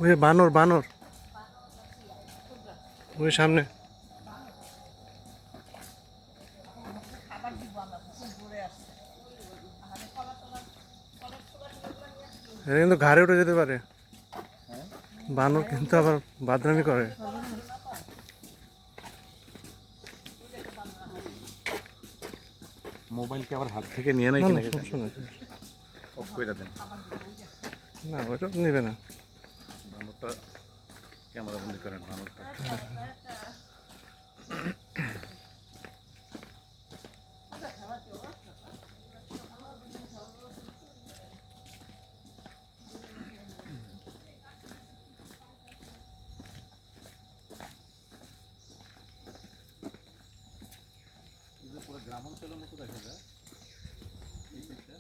ওই বানর বানর ওই সামনে। এটা কিন্তু ঘাড়ে উঠে যেতে পারে। বানর কিন্তু আবার বাদরামি করে। মোবাইল কি আবার হাত থেকে নিয়ে নেয় কিনা অফ করে দেন। না ওইটা নেবে না। বানরটা ক্যামেরা বন্দি করেন বানরটা। পুরো গ্রাম অঞ্চলের মতো দেখা যায় এই দিকটা।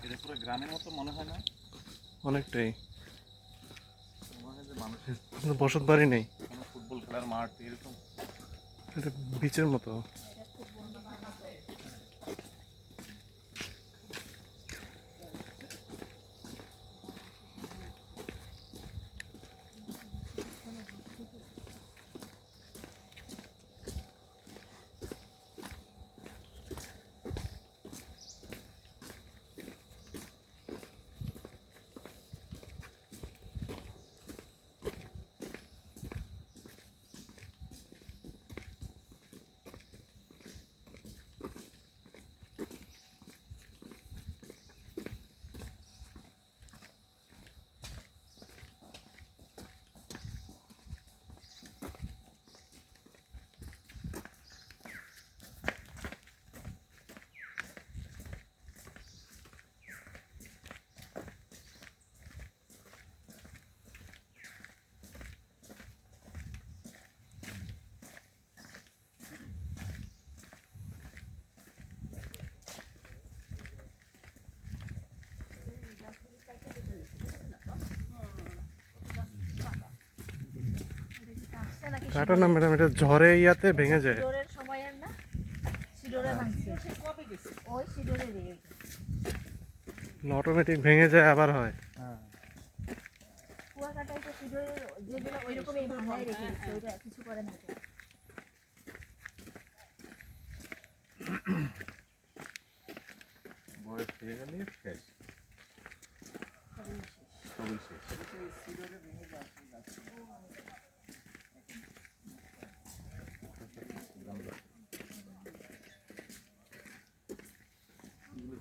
এটা পুরো গ্রামের মতো মনে হয় না? অনেকটাই। মনে হয় যে মানুষের বসত বাড়ি নেই, ফুটবল খেলার মাঠ এরকম। এটা বিচের মতো। কাটা না ম্যাডাম, এটা ঝড়ে ইয়াতে ভেঙে যায়। সিডোরের সময়ের না, সিডোরে ভাঙছে। ওই সিডোরে রে অটোমেটিক ভেঙে যায় আবার হয়। কুয়াকাটায় তো সিডোরের যেগুলো ওইরকমই ভাঙায় রেখে দিচ্ছে, ওইটা কিছু করে না। বয়স হয়ে গেলে শেষ, সবই শেষ।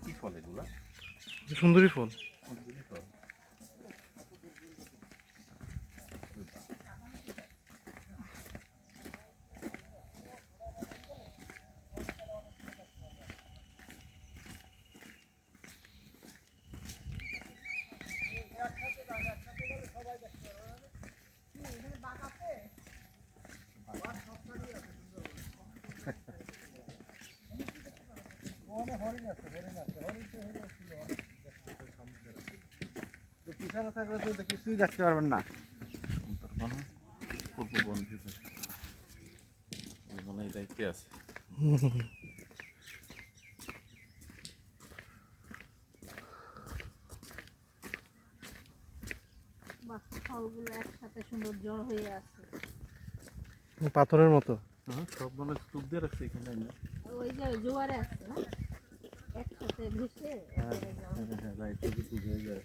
কি ফল এগুলা? সুন্দরী ফল। পিছনে থাকলে তো কিছুই দেখতে পারবেন না। মানে এই দায়িত্বে আছে। ফলগুলো একসাথে সুন্দর জড় হয়ে আছে, পাথরের মতো। সব মানে স্তূপ দিয়ে রাখছে এখানে। ওই যে জোয়ারে আছে না, একসাথে ভেসে হয়ে যায়।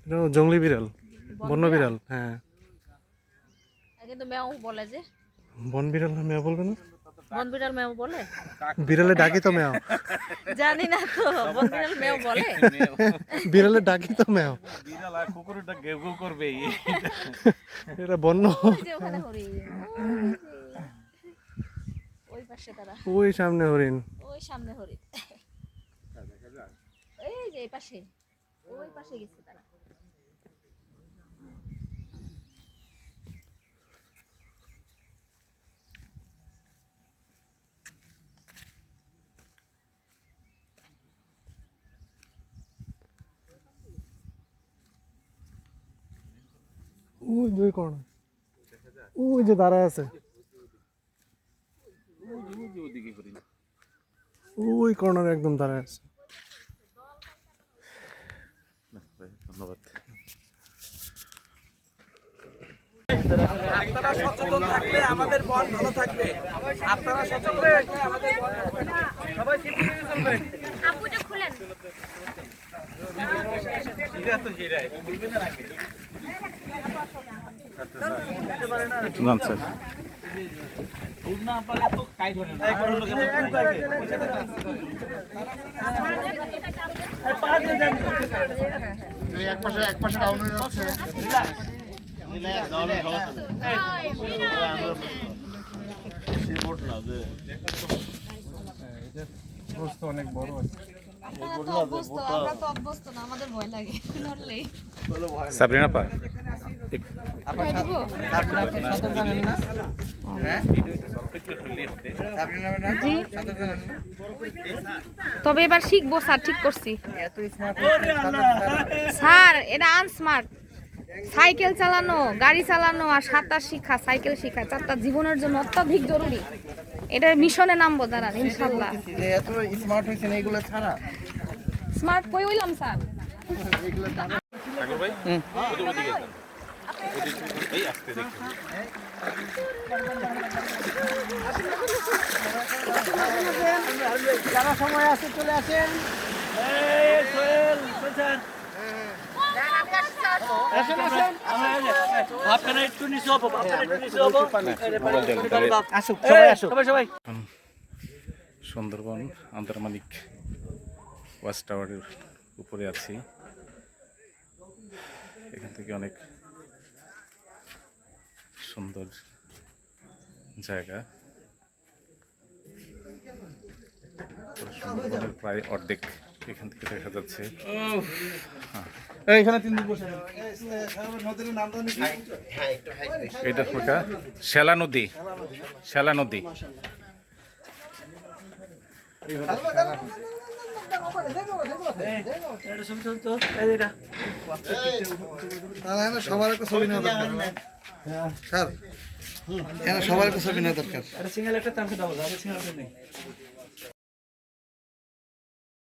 এটা জংলি বিড়াল, বন্য বিড়াল। হ্যাঁ, কিন্তু ম্যাও বলে যে বন বিড়াল না ম্যাও বলবে না? বন বিড়াল ম্যাও বলে, বিড়ালে ডাকি তো ম্যাও। জানি না তো, বন বিড়াল ম্যাও বলে। বিড়ালে ডাকি তো ম্যাও। বিড়াল আর কুকুরটা গেউ গেউ করবে। এটা বন্য। ওই যে ওখানে হরিণ, ওই পাশে তারা, ওই সামনে হরিণ। ওই সামনে হরিণ, এই যে এই পাশে, ওই পাশে গেছে তারা। ওই দুই কোণ। ওই যে দাঁড়ায় আছে, ওদিকে করি না। ওই কর্নারে একদম দাঁড়ায় আছে। না, ভাই, ধন্যবাদ। আপনারা সচেতন থাকলে আমাদের মন ভালো থাকবে। আপনারা সচেতন থাকলে আমাদের মন সবাই সিদ্ধান্ত চলবেন। আপুটা খুলেন। নাম স্যার। আমরা তো অভ্যস্ত না, আমাদের ভয় লাগে নড়লেই। সাবরিনা পা ভয় দেবো? জি। তবে এবার শিখবো স্যার, ঠিক করছি স্যার। এটা আনস্মার্ট। সাইকেল চালানো, গাড়ি চালানো আর সাঁতার শিক্ষা, সাইকেল শিক্ষা, চারটা জীবনের জন্য অত্যাধিক জরুরি। এটা মিশনে নামবো দাঁড়ান ইনশাল্লাহ। এত স্মার্ট হয়েছে না এগুলো ছাড়া। স্মার্ট কই হইলাম স্যার? ঠাকুর ভাই ওদিকে যান। ওদিকে এই আসতে দেখুন। যারা সময় আছে চলে আসেন। আপনারা একটু নিচে হবো, আপনারা একটু নিচে হবো। আসুক, সবাই আসুক, সবাই। সুন্দরবন আন্তর্মানিক ওয়াচ টাওয়ারের উপরে আছি। এখান থেকে অনেক সুন্দর জায়গা। সুন্দরবনের প্রায় অর্ধেক এখান থেকে দেখা যাচ্ছে। এইখানে 3 দিন বসে নদীর নাম জানি কি? এটা কোথা? শ্যালা নদী। শ্যালা নদী। সবার একটা ছবি নেওয়া দরকার স্যার, সবার একটা ছবি নেওয়া দরকার। সিঙ্গেল একটা তামকে দাও, সিঙ্গেল নেই।